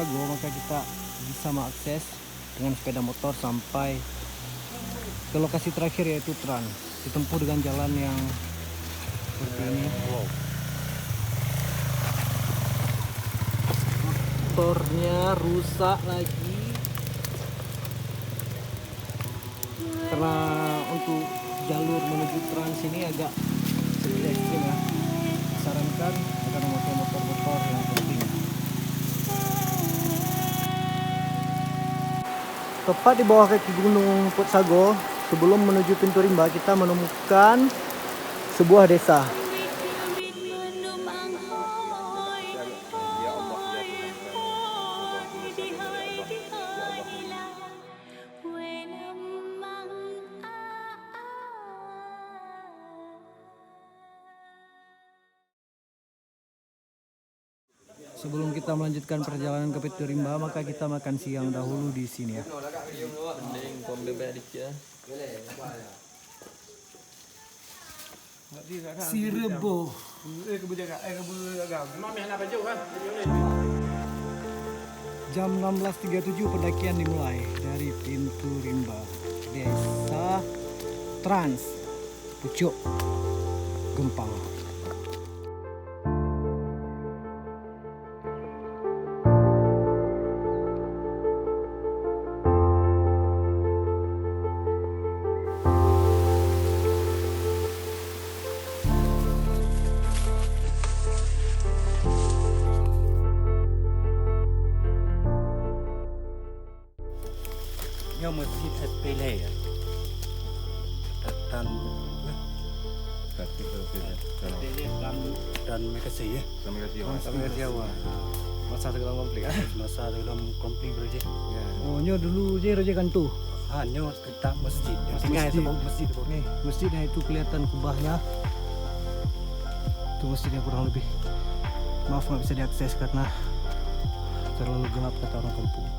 Sago, maka kita bisa mengakses dengan sepeda motor sampai ke lokasi terakhir yaitu Trans. Ditempuh dengan jalan yang seperti ini. Wow. Motornya rusak lagi karena untuk jalur menuju Trans ini agak sedikit ekstrim ya. Disarankan agar memakai motor-motor yang penting. Tepat di bawah kaki Gunung Put Sago, sebelum menuju pintu rimba, kita menemukan sebuah desa. Sebelum kita melanjutkan perjalanan ke pintu rimba, maka kita makan siang dahulu di sini ya. Si Rebo. Jam 16.37 pendakian dimulai dari pintu rimba Desa Trans, Pucuk, Gempang. Nhưng mà khi thật bê lệ tan dan Mekasi ya Mekasi masa dalam komplit berje Oh, nyo dulu je Raja Gantu. nyo kita masjid Masjidnya itu kelihatan kubahnya. Itu masjidnya kurang lebih. Maaf nggak bisa diakses karena terlalu gelap kata orang kampung.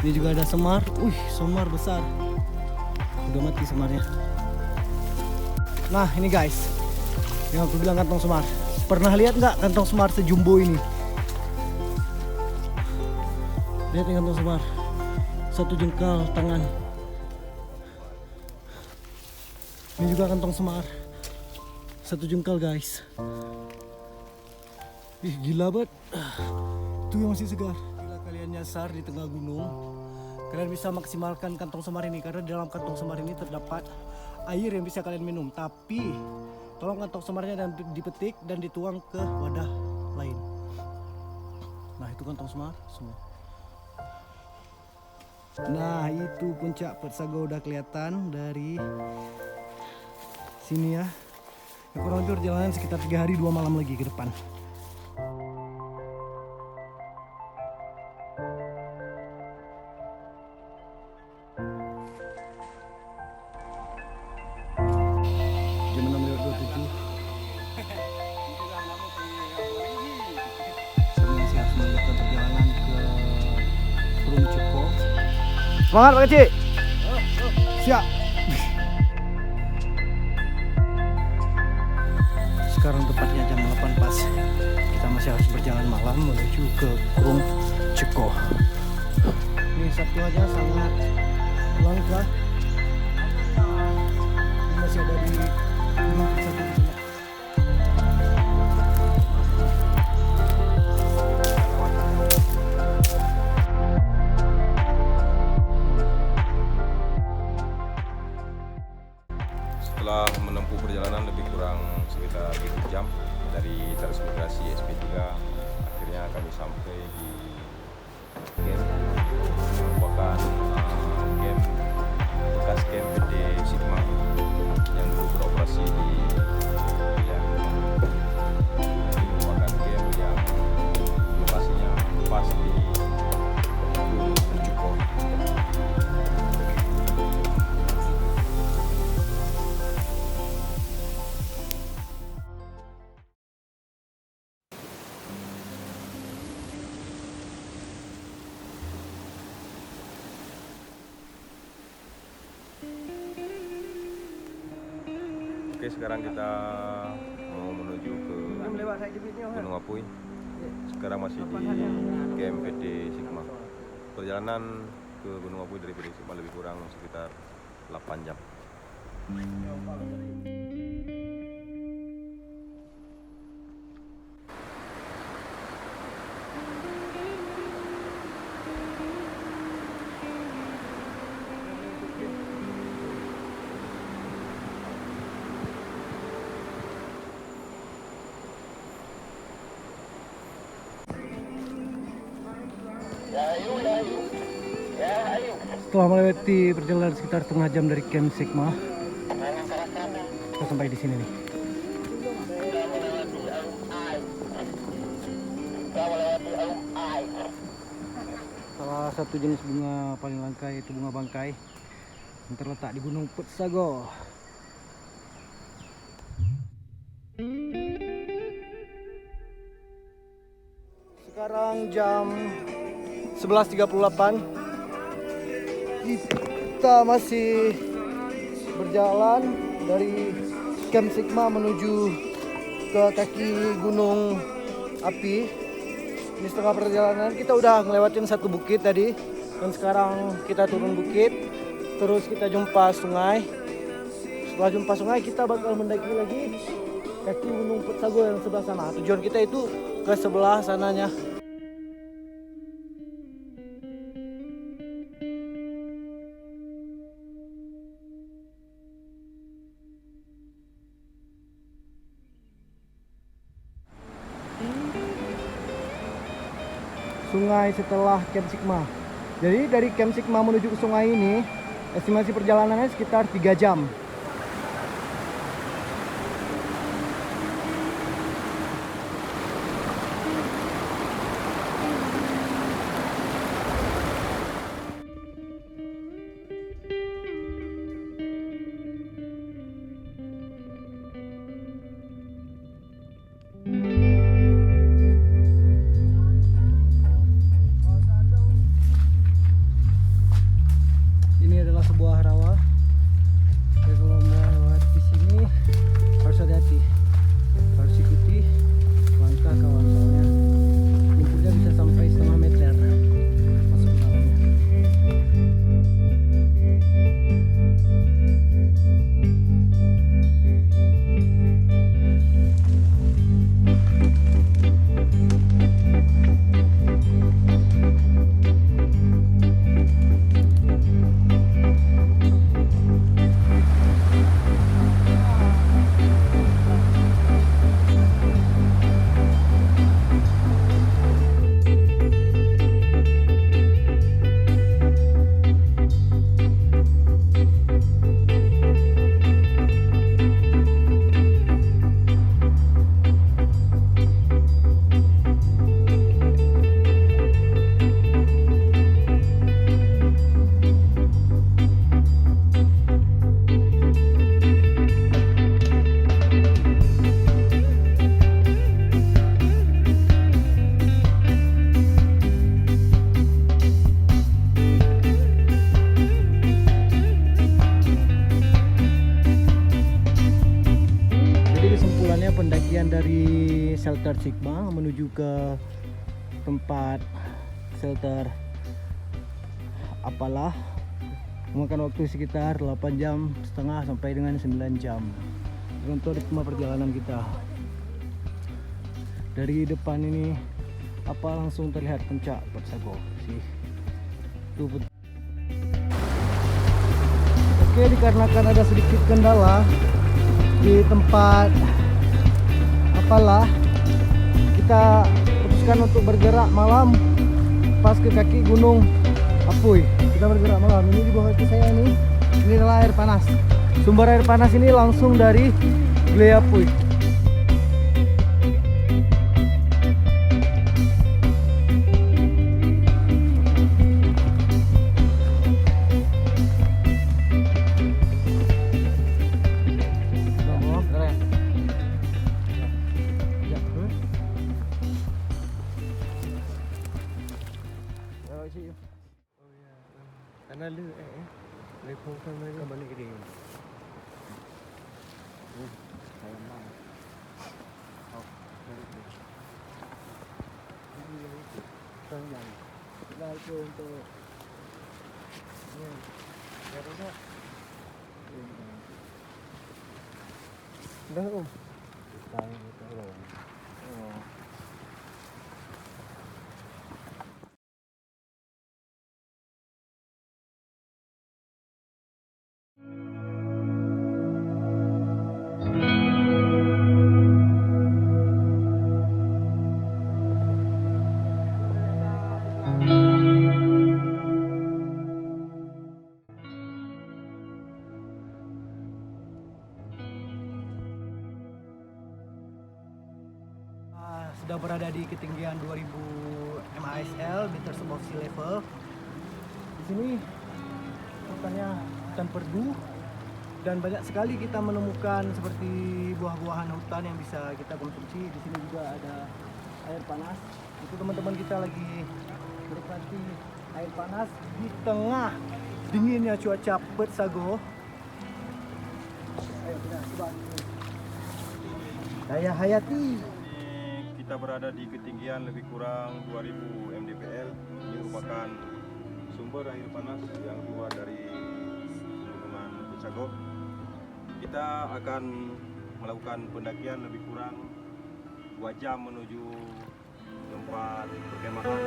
Ini juga ada semar. Semar besar. Udah mati semarnya. Nah, ini guys, yang aku bilang kantong semar. Pernah lihat nggak kantong semar sejumbo ini? Lihat nih kantong semar. Satu jengkal tangan. Ini juga kantong semar. Satu jengkal guys. Ih, gila banget. Itu yang masih segar. Bila kalian nyasar di tengah gunung, kalian bisa maksimalkan kantong semar ini karena di dalam kantong semar ini terdapat air yang bisa kalian minum. Tapi tolong kantong semarnya dan dipetik dan dituang ke wadah lain. Nah, itu kantong semar semua. Nah, itu puncak Put Sago udah kelihatan dari sini ya. Kurang lebih perjalanan sekitar 3 hari 2 malam lagi ke depan. Semangat Pak Kecik. Siap. Sekarang tepatnya jam 8 pas. Kita masih harus berjalan malam menuju ke Kurung Ceko. Ini Sabtu aja sangat langka. Ini masih ada di Gunung Put Sago. Setelah menempuh perjalanan lebih kurang sekitar 1 jam dari transmigrasi SP3, akhirnya kami sampai di camp yang merupakan camp bekas camp PD Sigma yang dulu beroperasi di wilayah ini merupakan camp yang lokasinya pas di Pucuk. Oke, sekarang kita mau menuju ke Gunung Apuy. Sekarang masih di camp PT Sigma. Perjalanan ke Gunung Apuy dari PT Sigma lebih kurang sekitar 8 jam. Setelah melewati perjalanan sekitar setengah jam dari Camp Sigma, kita sampai di sini nih. Salah satu jenis bunga paling langka yaitu bunga bangkai yang terletak di Gunung Putsago. Sekarang jam 11.38. Kita masih berjalan dari Camp Sigma menuju ke kaki Gunung Api. Ini setengah perjalanan kita udah ngelewatin satu bukit tadi, dan sekarang kita turun bukit, terus kita jumpa sungai. Setelah jumpa sungai kita bakal mendaki lagi kaki Gunung Putsago yang sebelah sana. Tujuan kita itu ke sebelah sananya. Sungai setelah Camp Sigma. Jadi dari Camp Sigma menuju ke sungai ini estimasi perjalanannya sekitar 3 jam. Ini adalah sebuah rawa. Jadi kalau melewat di sini harus hati-hati, harus ikuti langkah kawan, soalnya lumpurnya bisa sampai setengah meter masuk ke dalamnya. Pendakian dari shelter Sigma menuju ke tempat shelter Apalah memakan waktu sekitar 8 jam setengah sampai dengan 9 jam. Untuk ritme perjalanan kita dari depan ini langsung terlihat puncak Putsago sih. Oke, dikarenakan ada sedikit kendala di tempat Apalah, kita putuskan untuk bergerak malam pas ke kaki Gunung Apuy. Kita bergerak malam. Ini di bawah kaki saya ini adalah air panas. Sumber air panas ini langsung dari Gulai Apuy. Karena lu, lu pun balik ke dia. belakangnya. Nah itu untuk ini garuknya. Udah om. Oh. Sudah berada di ketinggian 2000 MASL, meters above sea level. Di sini hutannya hutan perdu dan banyak sekali kita menemukan seperti buah-buahan hutan yang bisa kita konsumsi. Di sini juga ada air panas. Itu teman-teman kita lagi menikmati air panas di tengah dinginnya cuaca Perth Sago. Ayo kita coba. Daya hayati. Kita berada di ketinggian lebih kurang 2000 mdpl. Ini merupakan sumber air panas yang keluar dari gunungan Perth Sago. Kita akan melakukan pendakian lebih kurang 2 jam menuju tempat perkemahan.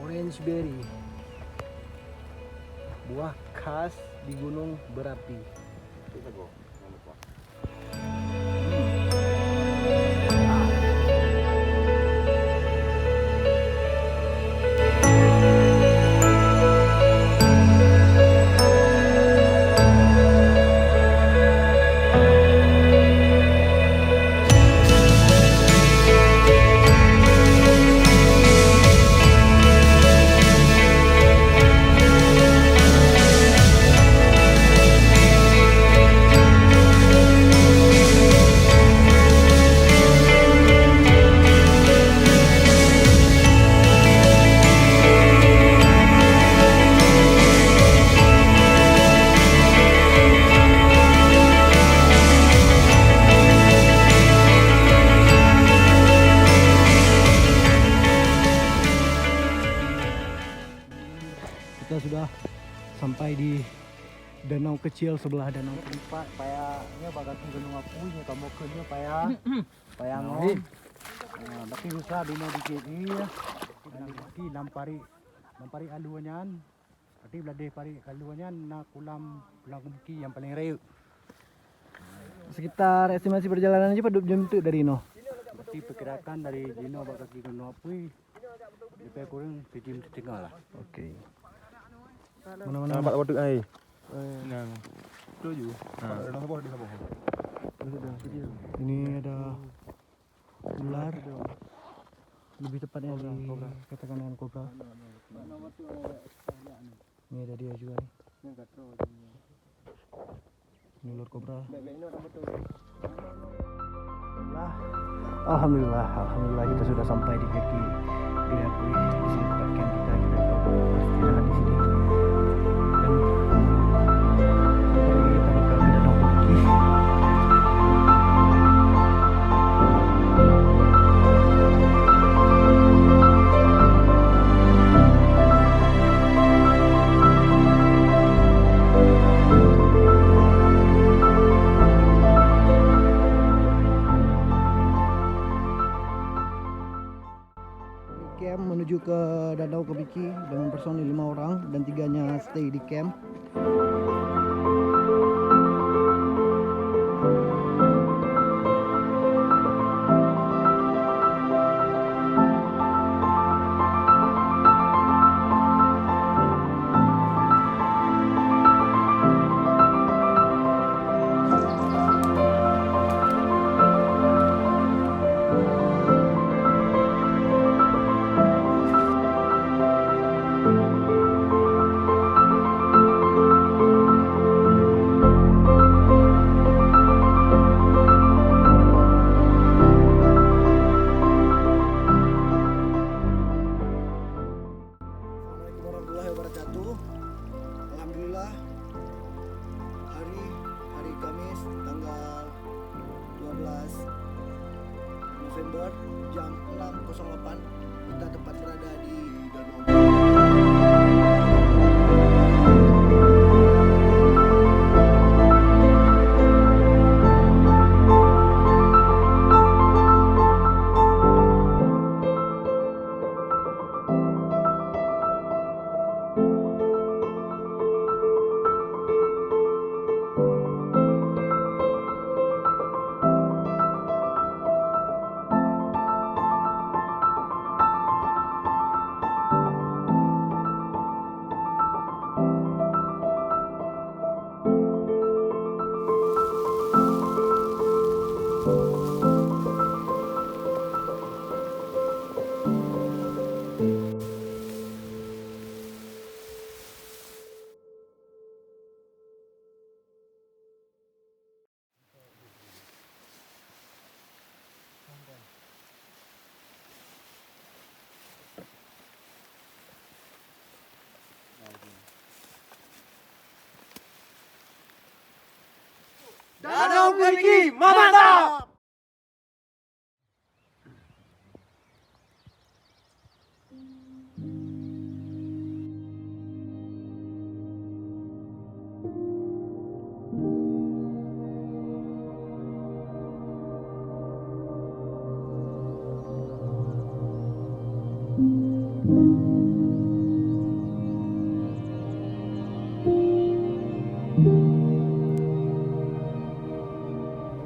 Orange berry, buah khas di gunung berapi. Kita sudah sampai di danau kecil sebelah danau tempat payahnya bagasi gunung apunya kamu kenya payah ngon. Nah, tapi usah dino dikit iya. Nanti nampari aluanyan. Nanti belade pari aluanyan na kulam kumki yang paling rayu. Sekitar estimasi perjalanan aja pada jam itu dari no. Berarti perkirakan dari dino bagasi gunung apuy lebih kurang 7 jam setengah lah. Oke. Mana-mana Nampak waduk air. Nah, Tuju. Nah, di sabah. ini ada ular, lebih tepatnya dikatakan dengan kobra. Ini ada dia juga nih. Ini ular kobra. Alhamdulillah kita sudah sampai di kaki Iriapuri. Di sini tempat camp kita beristirahat di sini. Camp menuju ke Danau Kebiki dengan personil 5 orang dan 3-nya stay di camp. Wih, mantap!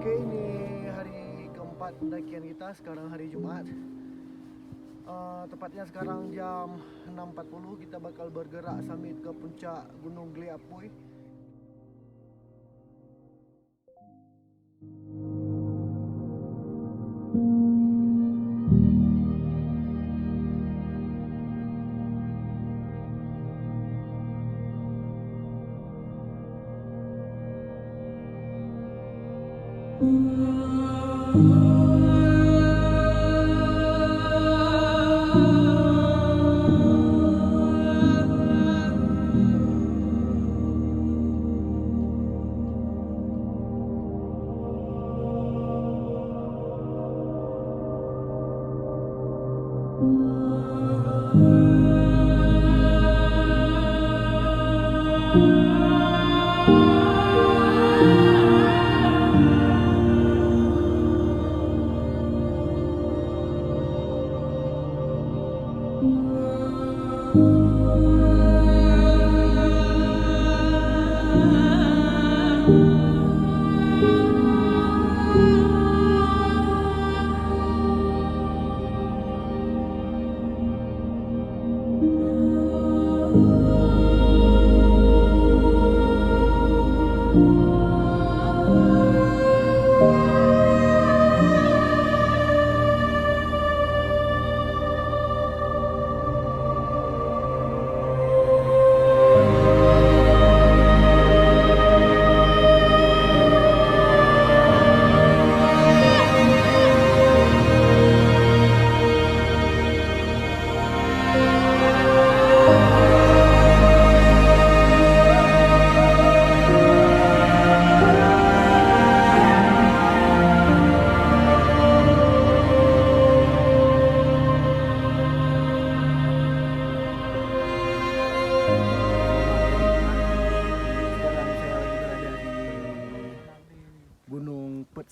Oke, ini hari keempat pendakian kita, sekarang hari Jumat. Tepatnya sekarang jam 6.40 kita bakal bergerak summit ke puncak Gunung Gili Apui.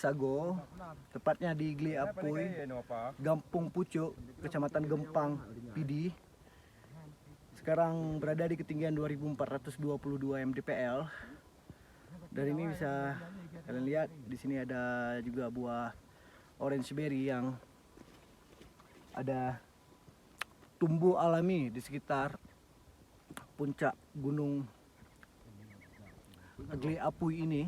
Sago, tepatnya di Gili Apui, Gampung Pucuk, Kecamatan Gempang, Pidi. Sekarang berada di ketinggian 2422 mdpl. Dari ini bisa kalian lihat di sini ada juga buah orange berry yang ada tumbuh alami di sekitar puncak Gunung Gili Apui ini.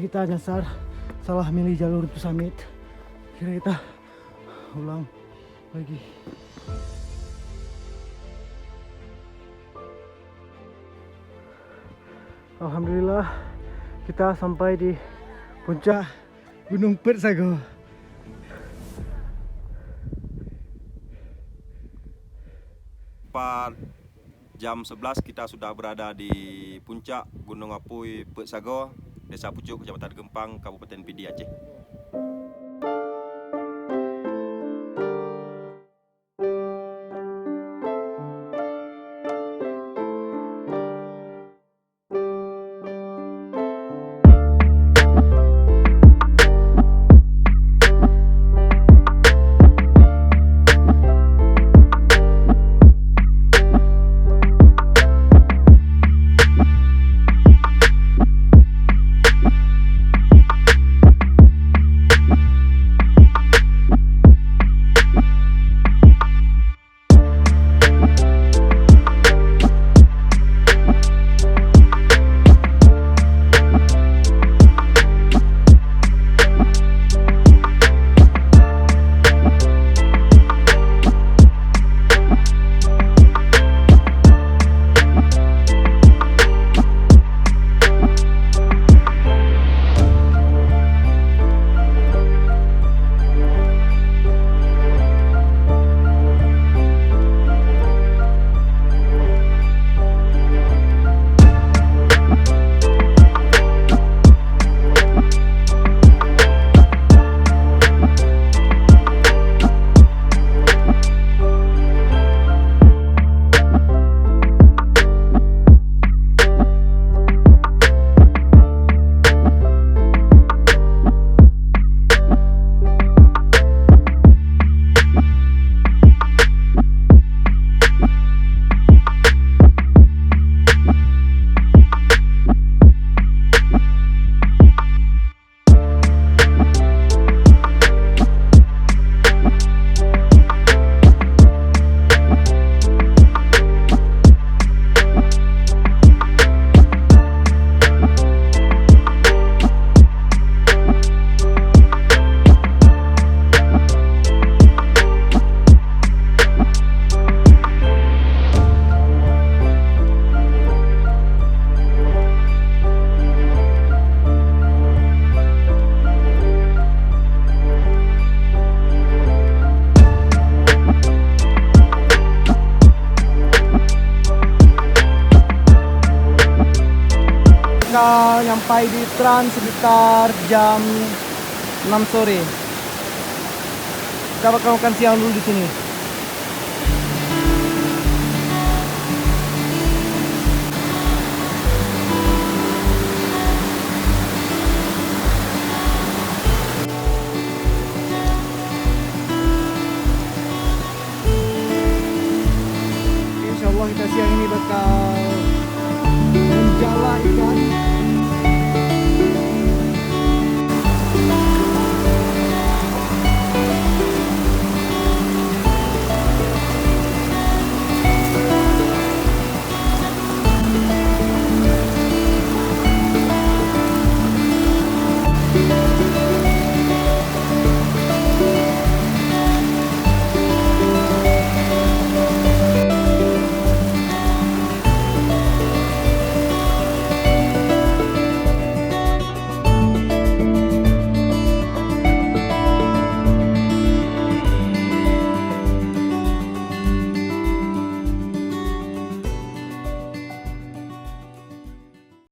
kita nyasar, salah milih jalur itu summit. Kira kita ulang lagi. Alhamdulillah kita sampai di puncak Gunung Persago. Jam 11 kita sudah berada di puncak Gunung Apui Persago, Desa Pucuk, Kecamatan Gempang, Kabupaten Pidi, Aceh. Kita nyampai di Trans sekitar jam 6 sore. Kita bakal makan siang dulu di sini. Insya Allah kita siang ini bakal menjala ikan.